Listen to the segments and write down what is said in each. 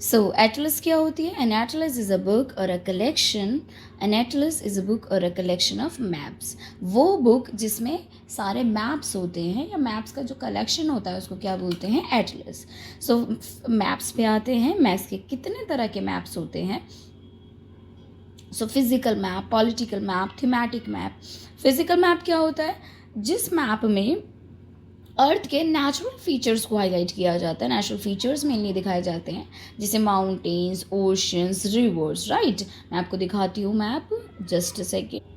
सो Atlas क्या होती है? An atlas is a book or a collection, an atlas is a book or a collection of maps. वो book जिसमें सारे maps होते हैं या मैप्स का जो कलेक्शन होता है उसको क्या बोलते हैं? एटलस। सो मैप्स पे आते हैं, मैप्स के कितने तरह के मैप्स होते हैं? So physical map, political map, thematic map. Physical map क्या होता है? जिस मैप में अर्थ के नेचुरल फीचर्स को हाईलाइट किया जाता है, नेचुरल फीचर्स मेनली दिखाए जाते हैं, जैसे माउंटेन्स, ओशंस, रिवर्स, राइट। मैं आपको दिखाती हूँ मैप, जस्ट अ सेकेंड।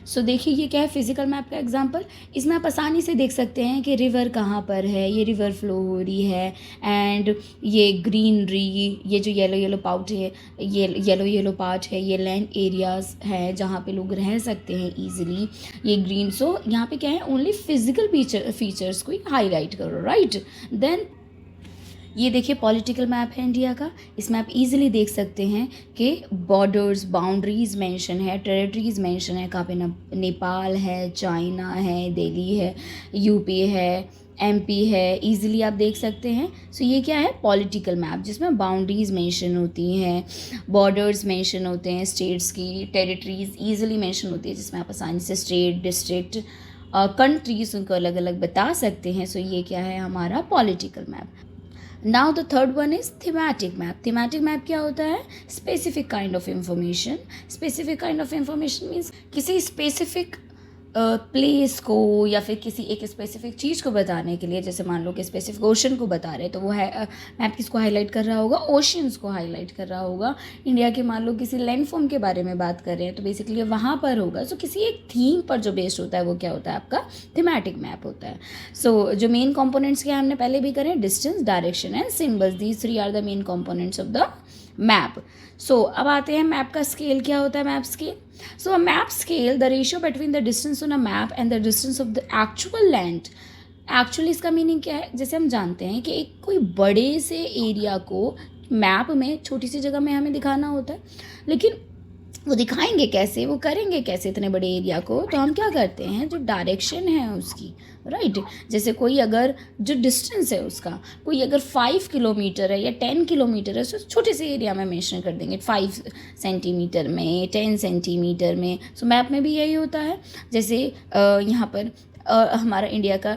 सो देखिए ये क्या है? फिजिकल मैप का एग्जांपल। इसमें आप आसानी से देख सकते हैं कि रिवर कहाँ पर है, ये रिवर फ्लो हो रही है, एंड ये ग्रीनरी, ये जो येलो येलो पाउट है, ये येलो येलो पार्ट है, ये लैंड एरियाज है जहाँ पे लोग रह सकते हैं ईजिली, ये ग्रीन। सो यहाँ पे क्या है? ओनली फिजिकल फीचर्स को ही हाईलाइट करो, राइट। देन ये देखिए पॉलिटिकल मैप है इंडिया का। इसमें आप इजीली देख सकते हैं कि बॉर्डर्स, बाउंड्रीज मेंशन है, टेरिटरीज मेंशन है, कहाँ पे नेपाल है, चाइना है, दिल्ली है, यूपी है, एमपी है, इजीली आप देख सकते हैं। सो ये क्या है? पॉलिटिकल मैप, जिसमें बाउंड्रीज मेंशन होती हैं, बॉर्डर्स मेंशन होते हैं, स्टेट्स की टेरिटरीज ईजिली मेंशन होती है, जिसमें आप आसानी से स्टेट, डिस्ट्रिक्ट, कंट्रीज उनको अलग अलग बता सकते हैं। सो ये क्या है? हमारा political map. Now the third one is thematic map. Thematic map क्या होता है? Specific kind of information. Specific kind of information means किसी स्पेसिफिक प्लेस को या फिर किसी एक स्पेसिफिक चीज़ को बताने के लिए, जैसे मान लो कि स्पेसिफिक ओशन को बता रहे हैं तो वो है मैप किसको हाईलाइट कर रहा होगा? ओशंस को हाईलाइट कर रहा होगा। इंडिया के मान लो किसी लैंडफॉर्म के बारे में बात कर रहे हैं तो बेसिकली वहाँ पर होगा। सो किसी एक थीम पर जो बेस्ड होता है वो क्या होता है? आपका थीमेटिक मैप होता है। सो जो मेन कॉम्पोनेंट्स क्या हमने पहले भी करें, distance, direction and symbols, these three are the main components of the map. So अब आते हैं मैप का स्केल क्या होता है? Map scale, so a map scale, the ratio between the distance on a map and the distance of the actual land। Actually इसका meaning क्या है? जैसे हम जानते हैं कि एक कोई बड़े से एरिया को मैप में छोटी सी जगह में हमें दिखाना होता है, लेकिन वो दिखाएंगे कैसे, वो करेंगे कैसे इतने बड़े एरिया को? तो हम क्या करते हैं, जो डायरेक्शन है उसकी, राइट। जैसे कोई अगर जो डिस्टेंस है उसका, कोई अगर 5 किलोमीटर है या 10 किलोमीटर है, तो छोटे से एरिया में मेंशन कर देंगे 5 सेंटीमीटर में, 10 सेंटीमीटर में। सो मैप में भी यही होता है। जैसे यहाँ पर हमारा इंडिया का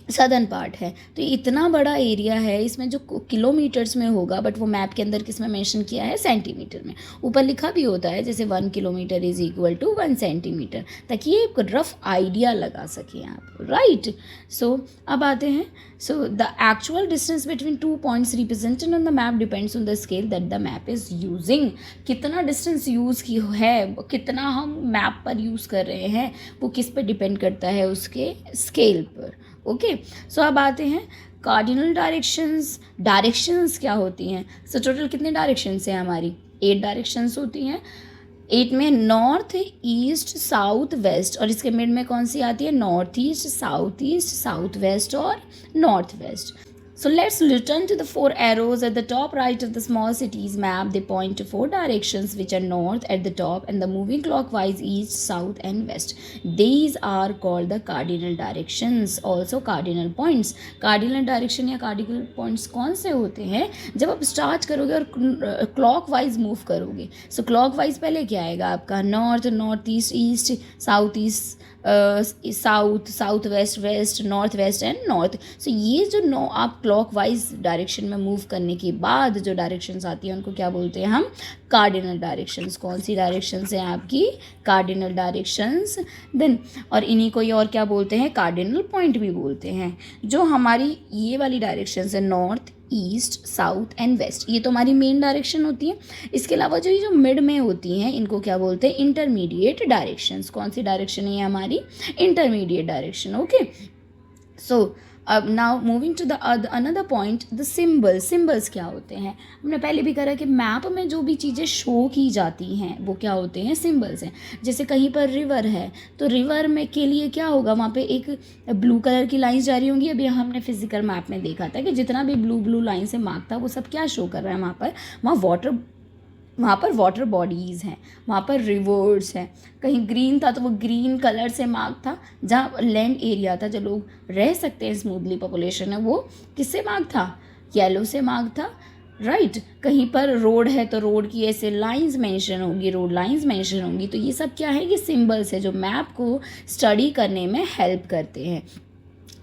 सदर्न पार्ट है तो इतना बड़ा एरिया है, इसमें जो किलोमीटर्स में होगा बट वो मैप के अंदर किस में मेंशन किया है? सेंटीमीटर में। ऊपर लिखा भी होता है जैसे 1 kilometre is equal to 1 centimetre, ताकि ये एक रफ आइडिया लगा सकें आप, राइट। सो अब आते हैं, so the actual distance between 2 points represented on the map depends on the scale that the map is using. कितना डिस्टेंस यूज़ की है, कितना हम मैप पर यूज़ कर रहे हैं, वो किस पर डिपेंड करता है? उसके स्केल पर। ओके। सो अब आते हैं कार्डिनल डायरेक्शंस। डायरेक्शंस क्या होती हैं? सो टोटल कितने डायरेक्शंस हैं हमारी? 8 डायरेक्शंस होती हैं। 8 में नॉर्थ, ईस्ट, साउथ, वेस्ट, और इसके मिड में कौन सी आती है? नॉर्थ ईस्ट, साउथ वेस्ट और north west. So let's return to the 4 arrows at the top right of the small city's map. They point to 4 directions which are north at the top and the moving clockwise east, south and west. These are called the cardinal directions, also cardinal points. Cardinal direction या cardinal points कौन से होते हैं? जब आप start करोगे और clockwise move करोगे। सो क्लॉकवाइज पहले क्या आएगा आपका? North, north east, south east, south west, north west and north. So ये जो आप क्लॉकवाइज डायरेक्शन में मूव करने के बाद जो डायरेक्शंस आती हैं उनको क्या बोलते हैं हम? Cardinal directions. कौन सी डायरेक्शंस हैं आपकी? Cardinal directions. देन और इन्हीं को ये और क्या बोलते हैं? कार्डिनल पॉइंट भी बोलते हैं। जो हमारी ये वाली डायरेक्शंस है, north, east, south and west, ये तो हमारी मेन डायरेक्शन होती है। इसके अलावा जो ये जो मिड में होती हैं इनको क्या बोलते हैं? Intermediate directions. कौन सी डायरेक्शन है हमारी? Intermediate direction. ओके। सो अब now moving to the another point, the symbols क्या होते हैं? हमने पहले भी करा कि मैप में जो भी चीज़ें शो की जाती हैं वो क्या होते हैं? सिंबल्स हैं। जैसे कहीं पर रिवर है तो रिवर में के लिए क्या होगा? वहाँ पे एक ब्लू कलर की लाइंस जा रही होंगी। अभी हमने फिजिकल मैप में देखा था कि जितना भी ब्लू लाइन से मार्क था वो सब क्या शो कर रहा है वहाँ पर? वहाँ पर वाटर बॉडीज़ हैं, वहाँ पर रिवर्स हैं। कहीं ग्रीन था तो वो ग्रीन कलर से मार्क था, जहाँ लैंड एरिया था जो लोग रह सकते हैं स्मूथली, पॉपुलेशन है, वो किससे मार्क था? येलो से मार्क था। राइट कहीं पर रोड है तो रोड की ऐसे लाइंस मेंशन होगी, रोड लाइंस मेंशन होंगी। तो ये सब क्या है, ये सिंबल्स है जो मैप को स्टडी करने में हेल्प करते हैं।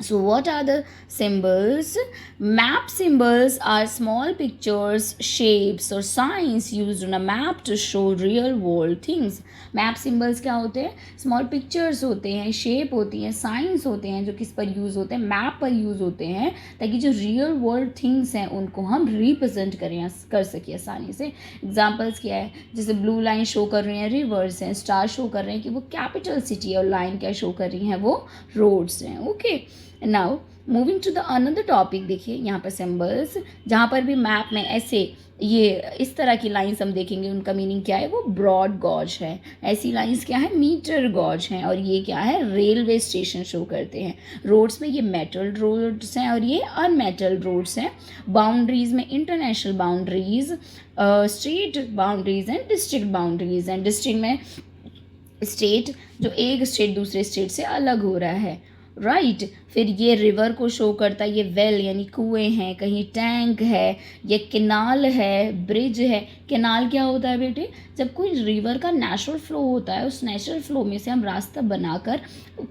So what are the symbols? Map symbols are small pictures, shapes or signs used on a map to show real world things. Map symbols क्या होते हैं? Small pictures होते हैं, shape होती हैं, signs होते हैं जो किस पर यूज़ होते हैं, मैप पर यूज़ होते हैं ताकि जो real world things हैं उनको हम represent कर सकें आसानी से। Examples क्या है, जैसे ब्लू लाइन शो कर रही हैं रिवर्स हैं, स्टार शो कर रहे हैं कि वो कैपिटल सिटी है, और लाइन क्या शो कर रही हैं, वो रोड्स हैं। Okay, now moving to the another topic, देखिए यहाँ पर सिंबल्स जहाँ पर भी मैप में ऐसे ये इस तरह की लाइंस हम देखेंगे उनका मीनिंग क्या है, वो ब्रॉड गॉज है। ऐसी लाइंस क्या है, मीटर गॉज हैं। और ये क्या है, रेलवे स्टेशन शो करते हैं। रोड्स में ये मेटल रोड्स हैं और ये अनमेटल रोड्स हैं। बाउंड्रीज में international boundaries, state boundaries and district boundaries and district में स्टेट जो एक स्टेट दूसरे स्टेट से अलग हो रहा है, राइट फिर ये रिवर को शो करता है, ये वेल यानी कुएं हैं, कहीं टैंक है, ये केनाल है, ब्रिज है। केनाल क्या होता है बेटे, जब कोई रिवर का नेचुरल फ्लो होता है, उस नेचुरल फ्लो में से हम रास्ता बनाकर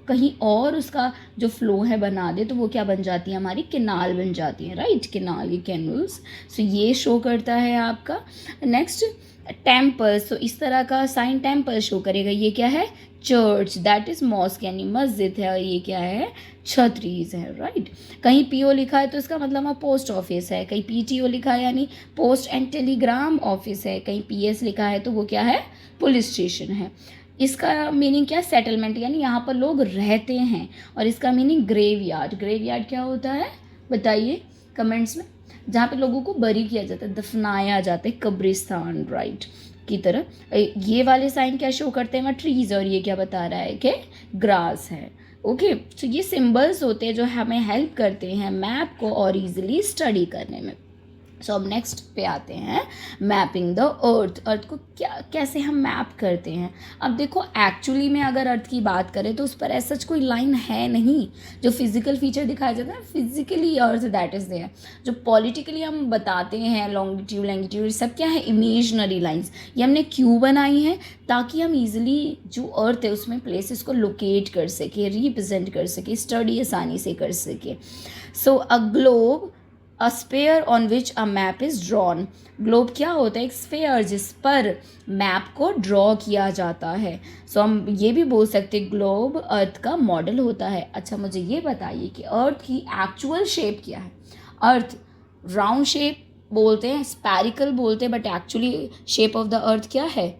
कहीं और उसका जो फ्लो है बना दे तो वो क्या बन जाती है, हमारी केनाल बन जाती है, राइट केनाल, ये कैनल्स। सो ये शो करता है आपका। नेक्स्ट टेम्पल्स, तो इस तरह का साइन टेम्पल शो करेगा। ये क्या है, चर्च, दैट इज मॉस्क यानी मस्जिद है, और ये क्या है, छतरीज है, राइट। कहीं पीओ लिखा है तो इसका मतलब वहाँ पोस्ट ऑफिस है, कहीं पीटीओ लिखा है यानी पोस्ट एंड टेलीग्राम ऑफिस है, कहीं पीएस लिखा है तो वो क्या है, पुलिस स्टेशन है। इसका मीनिंग क्या है, सेटलमेंट यानी यहाँ पर लोग रहते हैं। और इसका मीनिंग ग्रेवयार्ड, ग्रेवयार्ड क्या होता है बताइए कमेंट्स में, जहाँ पे लोगों को बरी किया जाता है, दफनाया जाता है, कब्रिस्तान, राइट की तरह। ये वाले साइन क्या शो करते हैं, वहाँ ट्रीज, और ये क्या बता रहा है कि ग्रास है। ओके, तो ये सिंबल्स होते हैं जो हमें हेल्प करते हैं मैप को और इजीली स्टडी करने में। सो अब नेक्स्ट पे आते हैं, मैपिंग द अर्थ। अर्थ को क्या कैसे हम मैप करते हैं। अब देखो एक्चुअली में अगर अर्थ की बात करें तो उस पर ऐसा कोई लाइन है नहीं जो फिजिकल फीचर दिखाया जाता है, physically earth that is there. जो पॉलिटिकली हम बताते हैं लॉन्गिट्यूड लैंगिट्यूड सब क्या है, इमेजनरी लाइंस। ये हमने क्यों बनाई है, ताकि हम इजीली जो अर्थ है उसमें प्लेसेस को लोकेट कर सके, रिप्रेजेंट कर सके, स्टडी आसानी से कर सके। So a globe, a sphere on which a map is drawn. Globe क्या होता है, एक स्फेयर जिस पर मैप को ड्रॉ किया जाता है। सो हम ये भी बोल सकते हैं ग्लोब अर्थ का मॉडल होता है। अच्छा मुझे ये बताइए कि अर्थ की एक्चुअल शेप क्या है। अर्थ राउंड शेप बोलते हैं, स्पैरिकल बोलते हैं, but actually shape of the earth क्या है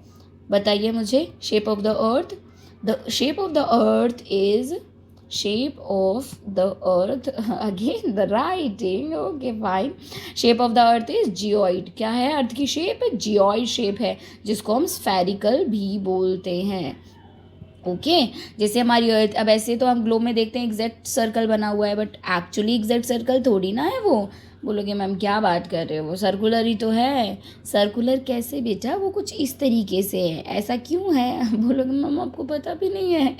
बताइए मुझे। Shape of the shape of the earth is shape of the earth again the writing, okay fine, shape of the earth is geoid। क्या है अर्थ की शेप, जियोइड शेप है जिसको हम स्फेरिकल भी बोलते हैं। ओके जैसे हमारी अर्थ, अब ऐसे तो हम ग्लोब में देखते हैं एग्जैक्ट सर्कल बना हुआ है, बट एक्चुअली एग्जैक्ट सर्कल थोड़ी ना है वो। बोलोगे मैम क्या बात कर रहे हो, वो सर्कुलर ही तो है। सर्कुलर कैसे बेटा, वो कुछ इस तरीके से है। ऐसा क्यों है बोलोगे मैम आपको पता भी नहीं है।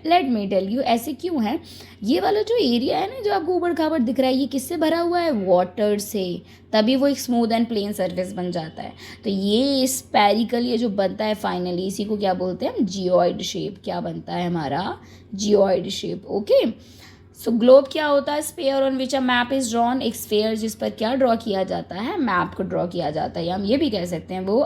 लेट मी टेल यू ऐसे क्यों है। ये वाला जो एरिया है ना जो आपको ऊबड़ खाबड़ दिख रहा है, ये किससे भरा हुआ है, वाटर से, तभी वो एक स्मूथ एंड प्लेन सर्फेस बन जाता है। तो ये स्पेरिकल ये जो बनता है फाइनली, इसी को क्या बोलते हैं हम, जियोइड शेप। क्या बनता है हमारा, geoid shape. Okay so globe क्या होता है, sphere on which a map is drawn. एक स्फेयर जिस पर क्या ड्रॉ किया जाता है, मैप को ड्रॉ किया जाता है, या हम ये भी कह सकते हैं वो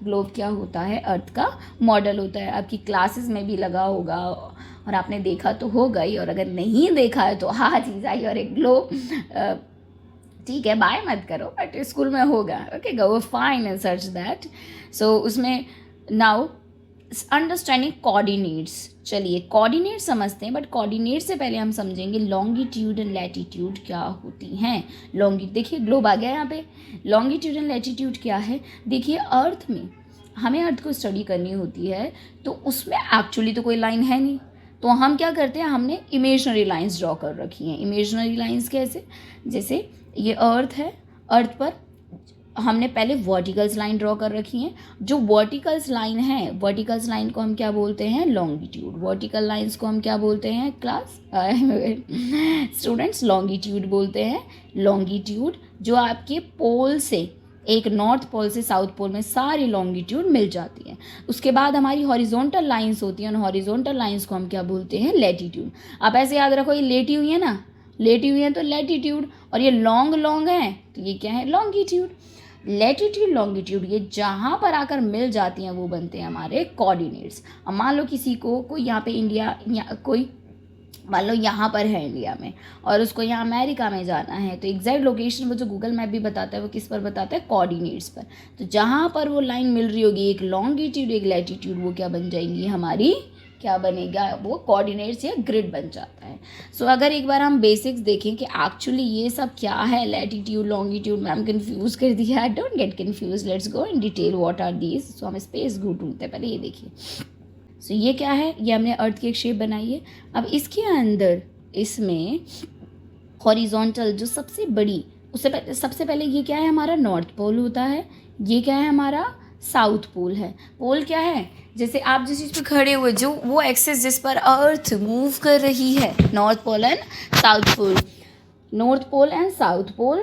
ग्लोब क्या होता है, अर्थ का मॉडल होता है। आपकी क्लासेस में भी लगा होगा और आपने देखा तो होगा ही, और अगर नहीं देखा है तो हाँ चीज़ आई और एक ग्लोब, ठीक है बाय मत करो बट स्कूल में होगा। Okay go find and search that. So उसमें नाउ अंडरस्टैंडिंग कोऑर्डिनेट्स। चलिए कोऑर्डिनेट समझते हैं, बट कोऑर्डिनेट से पहले हम समझेंगे लॉन्गिट्यूड एंड लैटिट्यूड क्या होती हैं। देखिए ग्लोब आ गया यहाँ पे। लॉन्गिट्यूड एंड लैटिट्यूड क्या है, देखिए अर्थ में हमें अर्थ को स्टडी करनी होती है तो उसमें एक्चुअली तो कोई लाइन है नहीं, तो हम क्या करते हैं, हमने इमेजनरी लाइंस ड्रॉ कर रखी हैं। इमेजनरी लाइंस कैसे, जैसे ये अर्थ है, अर्थ पर हमने पहले वर्टिकल्स लाइन ड्रॉ कर रखी हैं। जो वर्टिकल्स लाइन है, वर्टिकल्स लाइन को हम क्या बोलते हैं, लॉन्गिट्यूड। वर्टिकल लाइंस को हम क्या बोलते हैं क्लास स्टूडेंट्स, लॉन्गिट्यूड बोलते हैं। लॉन्गिट्यूड जो आपके पोल से एक नॉर्थ पोल से साउथ पोल में सारी लॉन्गिट्यूड मिल जाती है। उसके बाद हमारी हॉरिजॉन्टल लाइंस होती हैं, और हॉरिजॉन्टल लाइंस को हम क्या बोलते हैं, लैटिट्यूड। आप ऐसे याद रखो, ये लेटी हुई है ना, लेटी हुई है तो लैटिट्यूड, और ये लॉन्ग लॉन्ग है तो ये क्या है, लॉन्गिट्यूड। लैटिट्यूड लॉन्गिट्यूड ये जहाँ पर आकर मिल जाती हैं वो बनते हैं हमारे कोऑर्डिनेट्स। अब मान लो किसी को कोई यहाँ पे इंडिया कोई मान लो यहाँ पर है इंडिया में, और उसको यहाँ अमेरिका में जाना है, तो एग्जैक्ट लोकेशन वो जो गूगल मैप भी बताता है वो किस पर बताता है, कोऑर्डिनेट्स पर। तो जहाँ पर वो लाइन मिल रही होगी, एक लॉन्गिट्यूड एक लैटिट्यूड, वो क्या बन जाएंगी हमारी, क्या बनेगा, वो कोऑर्डिनेट्स या ग्रिड बन जाता है। सो अगर एक बार हम बेसिक्स देखें कि एक्चुअली ये सब क्या है, लैटिट्यूड लॉन्गिट्यूड, मैम कंफ्यूज कर दिया, don't get confuse, let's go in detail what are these. So हम स्पेस गो ढूंढते हैं, पहले ये देखिए। सो ये क्या है, ये हमने अर्थ की एक शेप बनाई है। अब इसके अंदर इसमें हॉरिजॉन्टल जो सबसे बड़ी, उससे सबसे पहले ये क्या है, हमारा नॉर्थ पोल होता है, ये क्या है, हमारा साउथ पोल है। पोल क्या है, जैसे आप जिस चीज़ पे खड़े हुए, जो वो एक्सेस जिस पर अर्थ मूव कर रही है, north pole and south pole. North pole and south pole,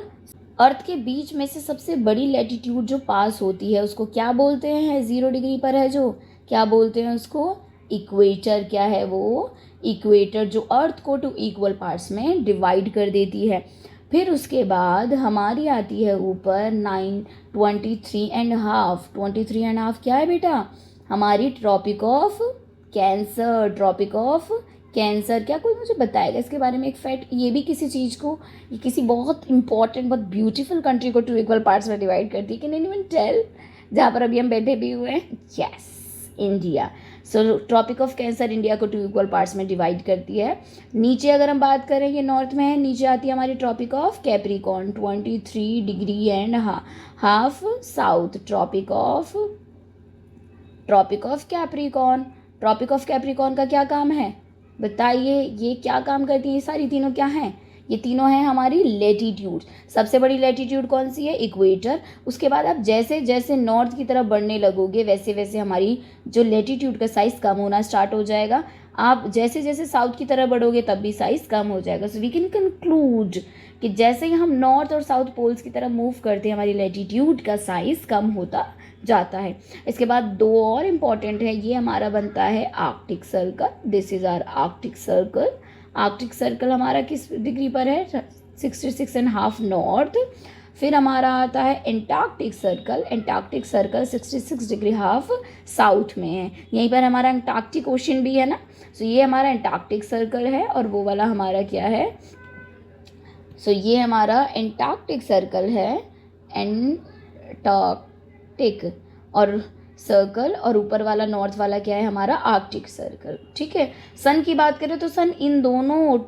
earth के बीच में से सबसे बड़ी लैटिट्यूड जो पास होती है उसको क्या बोलते हैं, 0 डिग्री पर है जो, क्या बोलते हैं उसको, इक्वेटर। क्या है वो, इक्वेटर, जो अर्थ को 2 इक्वल पार्ट्स में डिवाइड कर देती है। फिर उसके बाद हमारी आती है ऊपर 23.5, 23.5 क्या है बेटा, हमारी tropic of cancer. Tropic of cancer, क्या कोई मुझे बताएगा इसके बारे में एक फैक्ट, ये भी किसी चीज़ को, ये किसी बहुत इंपॉर्टेंट बहुत ब्यूटीफुल कंट्री को 2 इक्वल पार्ट्स में डिवाइड करती है, कैन एनीवन टेल, जहाँ पर अभी हम बैठे भी हुए हैं, yes, India. So tropic of cancer India को 2 इक्वल पार्ट्स में डिवाइड करती है। नीचे अगर हम बात करें, ये नॉर्थ में है, नीचे आती है हमारी tropic of Capricorn, 23 degree and half south. Tropic of Capricorn, tropic of Capricorn का क्या काम है बताइए, ये क्या काम करती है, ये सारी तीनों क्या हैं, ये तीनों हैं हमारी लेटीट्यूड। सबसे बड़ी लेटीट्यूड कौन सी है, इक्वेटर। उसके बाद आप जैसे जैसे नॉर्थ की तरफ बढ़ने लगोगे वैसे वैसे हमारी जो लेटीट्यूड का साइज़ कम होना स्टार्ट हो जाएगा। आप जैसे जैसे साउथ की तरफ बढ़ोगे तब भी साइज़ कम हो जाएगा। सो वी कैन कंक्लूड कि जैसे ही हम नॉर्थ और साउथ पोल्स की तरफ मूव करते हैं हमारी लेटीट्यूड का साइज़ कम होता जाता है। इसके बाद 2 और इम्पॉर्टेंट है, ये हमारा बनता है Arctic circle. This is our Arctic circle. Arctic circle हमारा किस डिग्री पर है, 66.5 नॉर्थ। फिर हमारा आता है Antarctic circle. Antarctic circle 66 degree half south में है। यहीं पर हमारा एंटार्क्टिक ओशन भी है ना। सो ये हमारा एंटार्क्टिक सर्कल है, और वो वाला हमारा क्या है, सो ये हमारा एंटार्क्टिक सर्कल है, एंटार्क्टिक और सर्कल, और ऊपर वाला नॉर्थ वाला क्या है हमारा आर्कटिक सर्कल। ठीक है। सन की बात करें तो सन इन दोनों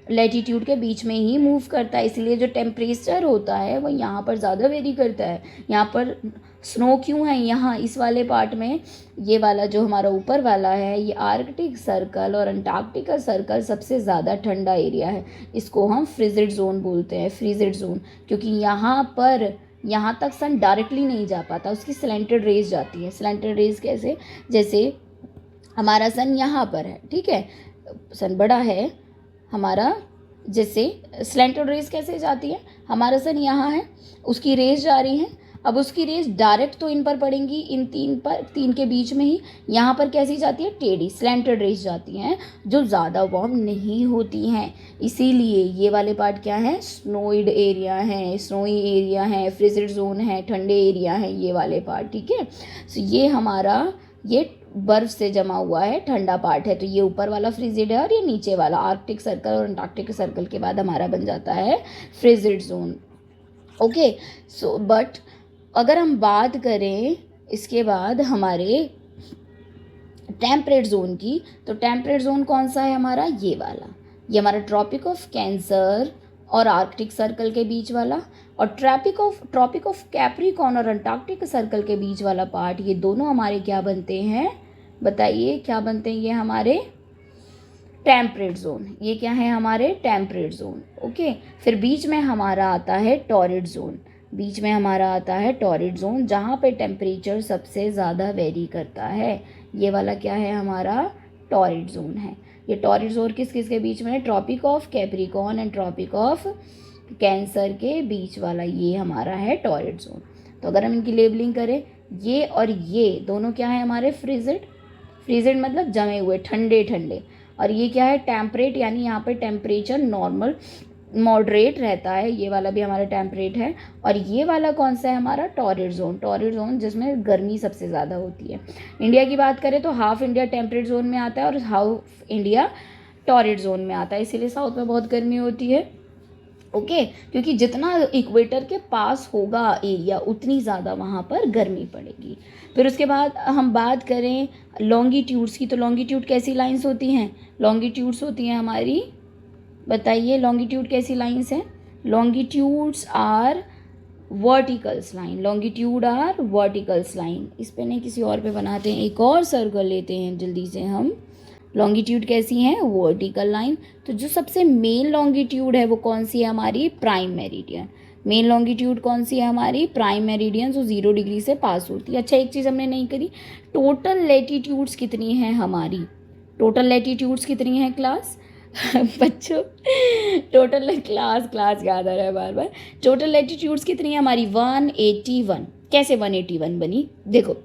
लैटिट्यूड के बीच में ही मूव करता है, इसलिए जो टेम्परेचर होता है वो यहाँ पर ज़्यादा वेरी करता है। यहाँ पर स्नो क्यों है, यहाँ इस वाले पार्ट में, ये वाला जो हमारा ऊपर वाला है ये आर्कटिक सर्कल और अंटार्कटिका सर्कल सबसे ज़्यादा ठंडा एरिया है। इसको हम फ्रिजिड जोन बोलते हैं, फ्रिजिड जोन, क्योंकि यहाँ तक सन डायरेक्टली नहीं जा पाता, उसकी स्लैंटेड रेज जाती है। स्लैंटेड रेज कैसे, जैसे हमारा सन यहाँ पर है, ठीक है, सन बड़ा है हमारा, जैसे स्लैंटेड रेज कैसे जाती है, हमारा सन यहाँ है, उसकी रेज जा रही है, अब उसकी रेज डायरेक्ट तो इन पर पड़ेंगी, इन तीन के बीच में ही। यहाँ पर कैसी जाती है, टेढ़ी स्लैंटेड रेज जाती हैं, जो ज़्यादा वार्म नहीं होती हैं। इसीलिए ये वाले पार्ट क्या है, स्नोइड एरिया है, स्नोई एरिया है, फ्रिजिड जोन है, ठंडे एरिया है ये वाले पार्ट। ठीक है। सो ये हमारा ये बर्फ से जमा हुआ है, ठंडा पार्ट है, तो ये ऊपर वाला फ्रिजिड है, और ये नीचे वाला आर्कटिक सर्कल और अंटार्कटिक सर्कल के बाद हमारा बन जाता है frigid zone. Okay. So but अगर हम बात करें इसके बाद हमारे टेम्परेट जोन की, तो टेम्परेट जोन कौन सा है हमारा, ये वाला, ये हमारा ट्रॉपिक ऑफ कैंसर और आर्कटिक सर्कल के बीच वाला, और ट्रॉपिक ऑफ कैप्रिकॉर्न और अंटार्कटिक सर्कल के बीच वाला पार्ट, ये दोनों हमारे क्या बनते हैं बताइए, क्या बनते हैं, ये हमारे टेम्परेट जोन। ये क्या है हमारे टेम्परेट जोन। ओके। फिर बीच में हमारा आता है टॉरिड जोन, बीच में हमारा आता है टॉरिड जोन, जहाँ पे टेम्परेचर सबसे ज़्यादा वेरी करता है। ये वाला क्या है हमारा टॉरिड जोन है। ये टॉरिड जोन किस किस के बीच में है, tropic of Capricorn and tropic of cancer के बीच वाला, ये हमारा है टॉरिड जोन। तो अगर हम इनकी लेबलिंग करें, ये और ये दोनों क्या है हमारे फ्रिजिड, फ्रिजिड मतलब जमे हुए, ठंडे ठंडे, और ये क्या है टेम्परेट, यानी यहाँ पे टेम्परेचर नॉर्मल मॉडरेट रहता है, ये वाला भी हमारा टेम्परेट है। और ये वाला कौन सा है हमारा टॉरिड जोन, टॉरिड जोन जिसमें गर्मी सबसे ज़्यादा होती है। इंडिया की बात करें तो हाफ इंडिया टेम्परेट जोन में आता है और हाफ इंडिया टॉरिड जोन में आता है, इसीलिए साउथ में बहुत गर्मी होती है। ओके, क्योंकि जितना इक्वेटर के पास होगा एरिया उतनी ज़्यादा वहाँ पर गर्मी पड़ेगी। फिर उसके बाद हम बात करें लॉन्गिट्यूड्स की, तो लॉन्गिट्यूड कैसी लाइंस होती हैं, लॉन्गिट्यूड्स होती हैं हमारी, बताइए लॉन्गिट्यूड कैसी लाइंस हैं, longitudes are verticals line, longitude are verticals line. इस पे नहीं किसी और पे बनाते हैं, एक और सर्कल लेते हैं जल्दी से हम। लॉन्गिट्यूड कैसी है, वर्टिकल लाइन। तो जो सबसे मेन लॉन्गिट्यूड है वो कौन सी है हमारी, प्राइम मेरिडियन। मेन लॉन्गिट्यूड कौन सी है हमारी, प्राइम मेरिडियन, जो 0 डिग्री से पास होती है। अच्छा एक चीज़ हमने नहीं करी, टोटल लेटीट्यूड्स कितनी है हमारी, टोटल लेटीट्यूड्स कितनी है क्लास बच्चों, टोटल क्लास याद आ रहा है बार बार, टोटल लेटीट्यूड्स कितनी है हमारी 181। कैसे 181 बनी, देखो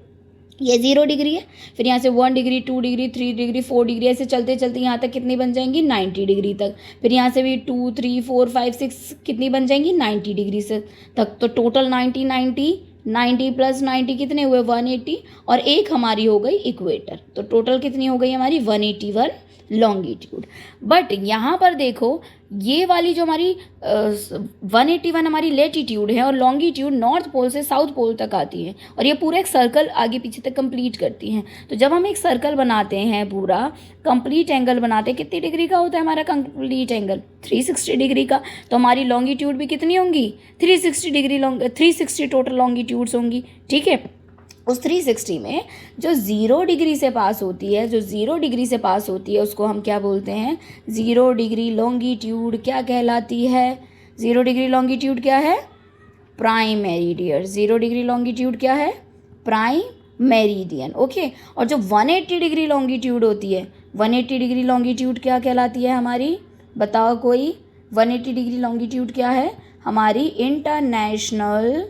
ये 0 डिग्री है, फिर यहाँ से 1 डिग्री 2 डिग्री 3 डिग्री 4 डिग्री ऐसे चलते चलते यहाँ तक कितनी बन जाएंगी 90 डिग्री तक, फिर यहाँ से भी 2 3 4 5 6 कितनी बन जाएंगी 90 डिग्री से तक। तो टोटल 90 प्लस 90 कितने हुए 180, और एक हमारी हो गई इक्वेटर, तो टोटल कितनी हो गई हमारी 181 लॉन्गिट्यूड। बट यहाँ पर देखो ये वाली जो हमारी 181 हमारी लेटीट्यूड है और लॉन्गिट्यूड नॉर्थ पोल से साउथ पोल तक आती है, और ये पूरा एक सर्कल आगे पीछे तक कंप्लीट करती हैं। तो जब हम एक सर्कल बनाते हैं, पूरा कंप्लीट एंगल बनाते हैं, कितनी डिग्री का होता है हमारा कंप्लीट एंगल 360 डिग्री का, तो हमारी लॉन्गिट्यूड भी कितनी होंगी 360 डिग्री, 360 टोटल लॉन्गिट्यूड्स होंगी। ठीक है, उस 360 में जो 0 डिग्री से पास होती है, जो 0 डिग्री से पास होती है उसको हम क्या बोलते हैं, 0 डिग्री लॉन्गिट्यूड क्या कहलाती है, 0 डिग्री लॉन्गिट्यूड क्या है, प्राइम मेरिडियन। 0 डिग्री लॉन्गिट्यूड क्या है, प्राइम मेरिडियन। ओके, और जो 180 डिग्री लॉन्गिट्यूड होती है, 180 डिग्री लॉन्गिट्यूड क्या कहलाती है हमारी, बताओ कोई, 180 डिग्री लॉन्गिट्यूड क्या है हमारी, international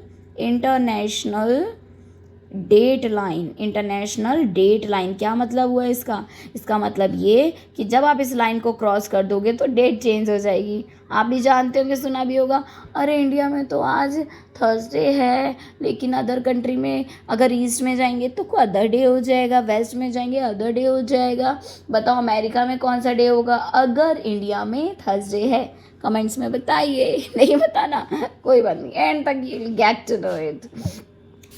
date line. International date line क्या मतलब हुआ इसका मतलब ये कि जब आप इस लाइन को क्रॉस कर दोगे तो डेट चेंज हो जाएगी। आप भी जानते होंगे, सुना भी होगा, अरे इंडिया में तो आज थर्सडे है, लेकिन अदर कंट्री में अगर ईस्ट में जाएंगे तो कोई अदर डे हो जाएगा, वेस्ट में जाएंगे अदर डे हो जाएगा। बताओ अमेरिका में कौन सा डे होगा अगर इंडिया में थर्सडे है, कमेंट्स में बताइए। नहीं बताना कोई बात नहीं, एंड तक you will get to know it.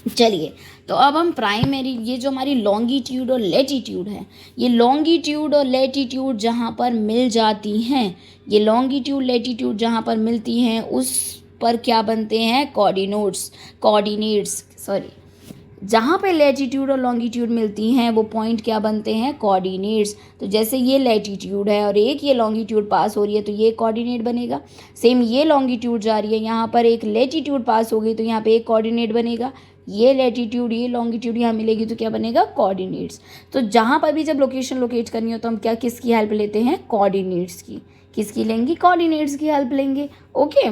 चलिए, तो अब हम प्राइमरी, ये जो हमारी लॉन्गिट्यूड और लेटीट्यूड है, ये लॉन्गिट्यूड और लेटीट्यूड जहाँ पर मिल जाती हैं, ये लॉन्गिट्यूड लेटीट्यूड जहाँ पर मिलती हैं उस पर क्या बनते हैं, कोऑर्डिनेट्स सॉरी, जहाँ पे लेटीट्यूड और लॉन्गिट्यूड मिलती हैं वो पॉइंट क्या बनते हैं, कोऑर्डिनेट्स। तो जैसे ये लेटीट्यूड है और एक ये लॉन्गिट्यूड पास हो रही है तो ये कोऑर्डिनेट बनेगा। सेम ये लॉन्गिट्यूड जा रही है, यहाँ पर एक लेटीट्यूड पास हो गई तो यहाँ पे एक कोऑर्डिनेट बनेगा। ये लेटीट्यूड ये लॉन्गिट्यूड यहाँ मिलेगी तो क्या बनेगा, कोऑर्डिनेट्स। तो जहाँ पर भी जब लोकेशन लोकेट करनी हो तो हम क्या किसकी हेल्प लेते हैं, कोऑर्डिनेट्स की। किसकी लेंगे, कोऑर्डिनेट्स की हेल्प लेंगे। ओके,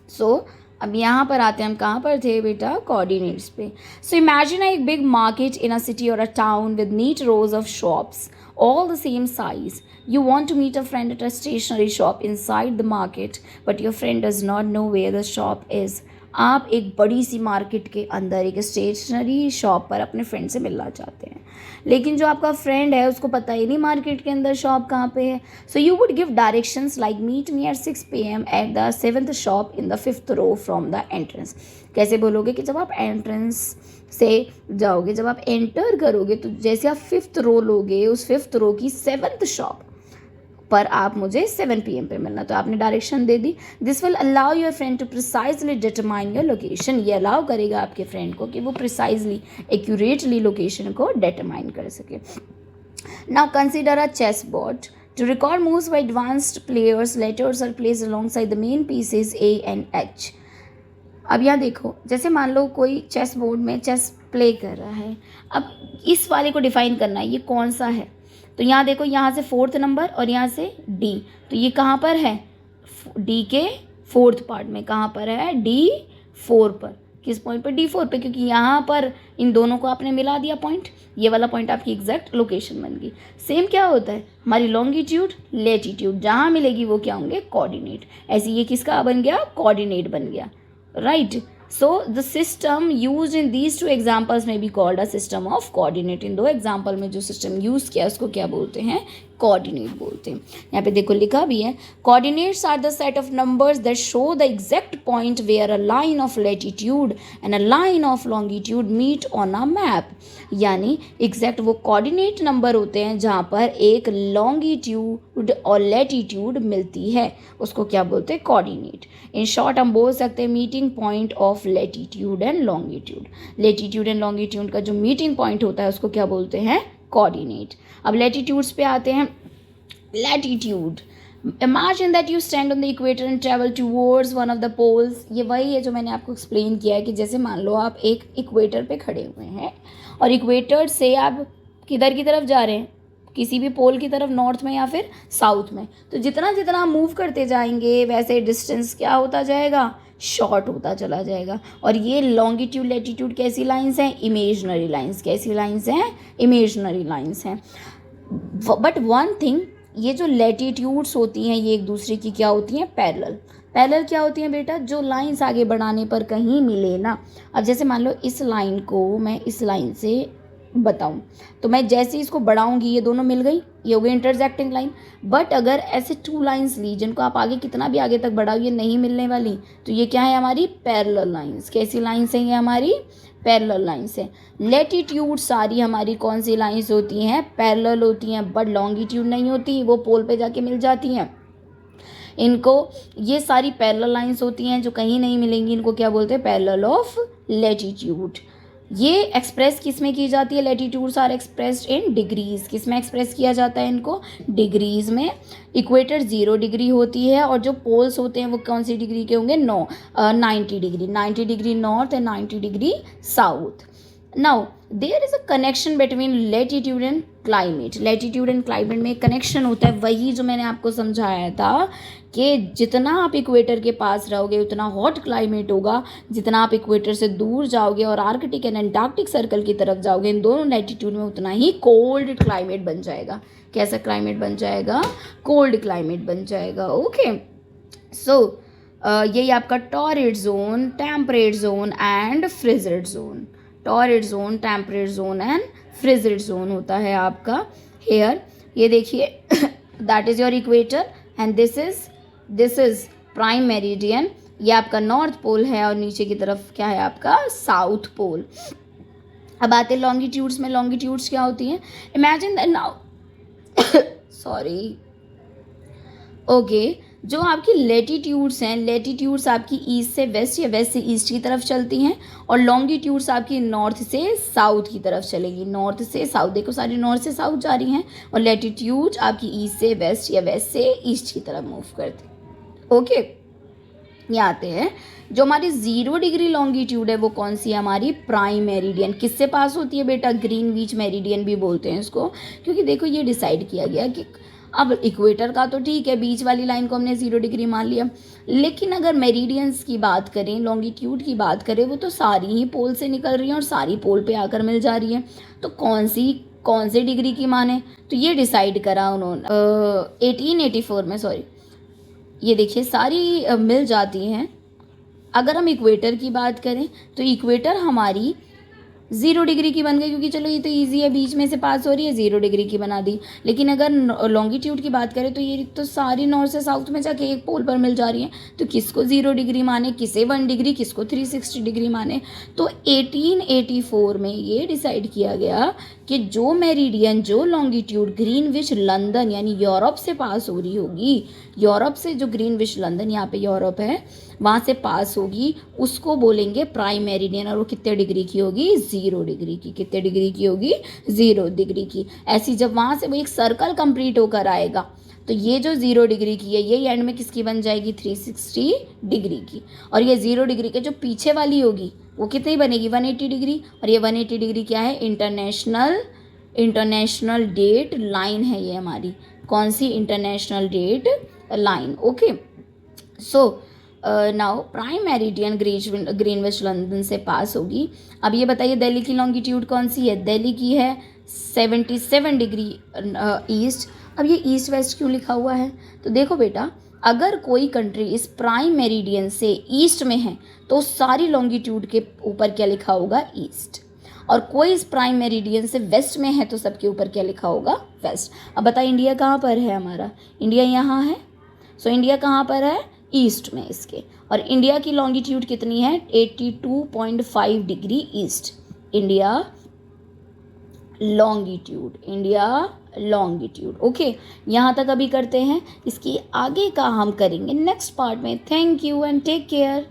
सो अब यहाँ पर आते हैं, हम कहाँ पर थे बेटा, कोऑर्डिनेट्स पे। सो इमेजिन एक big market in a city or a town with neat rows of shops all the same size. You want to meet a friend at a stationery shop inside the market, but your friend does not know where the shop is. आप एक बड़ी सी market के अंदर एक stationery shop पर अपने friend से मिलना चाहते हैं, लेकिन जो आपका फ्रेंड है उसको पता ही नहीं मार्केट के अंदर शॉप कहाँ पे है। So you would give directions like meet me at 6 PM at the 7th shop in the 5th row from the entrance. कैसे बोलोगे कि जब आप एंट्रेंस से जाओगे, जब आप एंटर करोगे तो जैसे आप 5th रो लोगे, उस 5th रो की 7th शॉप पर आप मुझे 7 PM पे मिलना। तो आपने डायरेक्शन दे दी। This will allow your friend to precisely determine your location. ये अलाउ करेगा आपके फ्रेंड को कि वो प्रिसाइजली एक्यूरेटली लोकेशन को डिटरमाइन कर सके। Now consider a chess board. To record moves by advanced players, letters are placed alongside the main pieces A and H. अब यहाँ देखो, जैसे मान लो कोई चेस बोर्ड में चेस प्ले कर रहा है, अब इस वाले को डिफाइन करना है ये कौन सा है। तो यहाँ देखो, यहाँ से 4th नंबर और यहाँ से D, तो ये कहाँ पर है, D के 4th पार्ट में कहाँ पर है, D4 पर। किस पॉइंट पे, D4 पे, क्योंकि यहाँ पर इन दोनों को आपने मिला दिया पॉइंट, ये वाला पॉइंट आपकी एग्जैक्ट लोकेशन बन गई। सेम क्या होता है हमारी लॉन्गिट्यूड लेटीट्यूड, जहाँ मिलेगी वो क्या होंगे, कोऑर्डिनेट। ऐसे ये किसका बन गया, कोऑर्डिनेट बन गया, right. So the system used in these two examples may be called a system of coordinate। इन दो एग्जाम्पल में जो सिस्टम यूज किया उसको क्या बोलते हैं, कोऑर्डिनेट बोलते हैं। यहाँ पे देखो लिखा भी है, coordinates are the set of numbers that show the exact point where a line of latitude and a line of longitude meet on a map. यानी एग्जैक्ट वो कोऑर्डिनेट नंबर होते हैं जहाँ पर एक लॉन्गिट्यूड और लैटिट्यूड मिलती है, उसको क्या बोलते हैं, कोऑर्डिनेट। इन शॉर्ट हम बोल सकते हैं meeting point of latitude and longitude. Latitude and longitude का जो मीटिंग पॉइंट होता है उसको क्या बोलते हैं, कोऑर्डिनेट। अब लैटिट्यूड्स पे आते हैं। Latitude, imagine that you stand on the equator and travel towards one of the poles. ये वही है जो मैंने आपको एक्सप्लेन किया है कि जैसे मान लो आप एक इक्वेटर पे खड़े हुए हैं और इक्वेटर से आप किधर की तरफ जा रहे हैं, किसी भी पोल की तरफ, नॉर्थ में या फिर साउथ में। तो जितना जितना आप मूव करते जाएंगे वैसे डिस्टेंस क्या होता जाएगा, शॉर्ट होता चला जाएगा। और ये लॉन्गिट्यूड लैटिट्यूड कैसी लाइंस हैं, इमेजनरी लाइंस। कैसी लाइंस हैं, इमेजनरी लाइंस हैं। बट वन थिंग, ये जो लैटिट्यूड्स होती हैं ये एक दूसरे की क्या होती हैं, पैरेलल। पैरेलल क्या होती हैं बेटा, जो लाइंस आगे बढ़ाने पर कहीं मिले ना। अब जैसे मान लो इस लाइन को मैं इस लाइन से बताऊं तो मैं जैसे इसको बढ़ाऊंगी ये दोनों मिल गई, ये हो गई इंटरसेक्टिंग लाइन। बट अगर ऐसे टू लाइंस ली जिनको आप आगे कितना भी आगे तक बढ़ाओ ये नहीं मिलने वाली, तो ये क्या है, हमारी पैरेलल लाइंस। कैसी लाइंस हैं ये, हमारी पैरेलल लाइंस है। लैटिट्यूड सारी हमारी कौन सी लाइंस होती हैं, पैरेलल होती हैं। बट लॉन्गिट्यूड नहीं होती, वो पोल पे जाके मिल जाती हैं। इनको, ये सारी पैरेलल लाइंस होती हैं जो कहीं नहीं मिलेंगी, इनको क्या बोलते हैं, पैरेलल ऑफ लैटिट्यूड। ये एक्सप्रेस किस में की जाती है, latitudes are expressed in degrees. किस में एक्सप्रेस किया जाता है इनको, डिग्रीज में। इक्वेटर 0 डिग्री होती है और जो पोल्स होते हैं वो कौन सी डिग्री के होंगे, 90 degree. 90 degree north and 90 degree south. Now there is a connection between latitude and climate. Latitude and climate में एक कनेक्शन होता है, वही जो मैंने आपको समझाया था कि जितना आप इक्वेटर के पास रहोगे उतना हॉट क्लाइमेट होगा, जितना आप इक्वेटर से दूर जाओगे और आर्कटिक एंड एंटार्क्टिक सर्कल की तरफ जाओगे, इन दोनों लैटिट्यूड में उतना ही कोल्ड क्लाइमेट बन जाएगा। कैसा क्लाइमेट बन जाएगा, कोल्ड क्लाइमेट बन जाएगा। ओके, सो यही आपका torrid zone, temperate zone and frigid zone. Torrid zone, temperate zone and frigid zone होता है आपका हेयर। ये देखिए that is your equator and this is prime meridian. ये आपका नॉर्थ पोल है और नीचे की तरफ क्या है आपका साउथ पोल। अब आते हैं लॉन्गिट्यूड्स में। लॉन्गिट्यूड्स क्या होती हैं, imagine that now sorry okay, जो आपकी लेटीट्यूड्स हैं, लेटीट्यूड्स आपकी ईस्ट से वेस्ट या वेस्ट से ईस्ट की तरफ चलती हैं और लॉन्गिट्यूड्स आपकी नॉर्थ से साउथ की तरफ चलेगी। नॉर्थ से साउथ, देखो सारी नॉर्थ से साउथ जा रही हैं और लेटीट्यूड आपकी ईस्ट से वेस्ट या वेस्ट से ईस्ट की तरफ मूव करती। ओके, ये आते हैं जो हमारी 0 डिग्री लॉन्गिट्यूड है वो कौन सी है, हमारी प्राइम मेरिडियन। किससे पास होती है बेटा, ग्रीनविच मेरिडियन भी बोलते हैं इसको, क्योंकि देखो ये डिसाइड किया गया कि अब इक्वेटर का तो ठीक है, बीच वाली लाइन को हमने 0 डिग्री मान लिया, लेकिन अगर मेरिडियंस की बात करें, लॉन्गिट्यूड की बात करें, वो तो सारी ही पोल से निकल रही हैं और सारी पोल पे आकर मिल जा रही है। तो कौन से डिग्री की माने, तो ये डिसाइड करा उन्होंने 1884 में, सॉरी, ये देखिए सारी मिल जाती हैं। अगर हम इक्वेटर की बात करें तो इक्वेटर हमारी 0 डिग्री की बन गई, क्योंकि चलो ये तो इजी है, बीच में से पास हो रही है, 0 डिग्री की बना दी। लेकिन अगर लॉन्गिट्यूड की बात करें तो ये तो सारी नॉर्थ से साउथ में जाके एक पोल पर मिल जा रही है। तो किसको 0 डिग्री माने, किसे 1 डिग्री, किसको 360 डिग्री माने। तो 1884 में ये डिसाइड किया गया कि जो मेरिडियन, जो लॉन्गिट्यूड ग्रीनविच लंदन यानी यूरोप से पास हो रही होगी, यूरोप से जो ग्रीनविच लंदन, यहाँ पे यूरोप है, वहाँ से पास होगी, उसको बोलेंगे प्राइम मेरिडियन। और वो कितने डिग्री की होगी, 0 डिग्री की। कितने डिग्री की होगी, 0 डिग्री की। ऐसी जब वहाँ से वो एक सर्कल कंप्लीट होकर आएगा तो ये जो 0 डिग्री की है ये एंड में किसकी बन जाएगी, 360 डिग्री की। और ये 0 डिग्री के जो पीछे वाली होगी वो कितनी बनेगी, 180 डिग्री। और ये 180 डिग्री क्या है, इंटरनेशनल डेट लाइन है ये हमारी। कौन सी, international date line. Okay, so now prime meridian Greenwich London से पास होगी। अब ये बताइए दिल्ली की लॉन्गिट्यूड कौन सी है? दिल्ली की है 77 डिग्री ईस्ट। अब ये ईस्ट वेस्ट क्यों लिखा हुआ है? तो देखो बेटा, अगर कोई कंट्री इस प्राइम मेरिडियन से ईस्ट में है तो सारी लॉन्गिट्यूड के ऊपर क्या लिखा होगा? ईस्ट। और कोई इस प्राइम मेरिडियन से वेस्ट में है तो सबके ऊपर क्या लिखा होगा? वेस्ट। अब बताइए इंडिया कहाँ पर है हमारा? इंडिया यहाँ है। सो इंडिया कहाँ पर है? ईस्ट में इसके। और इंडिया की लॉन्गिट्यूड कितनी है? 82.5 degree east. India longitude. Okay, यहाँ तक अभी करते हैं, इसकी आगे का हम करेंगे नेक्स्ट पार्ट में। Thank you and take care.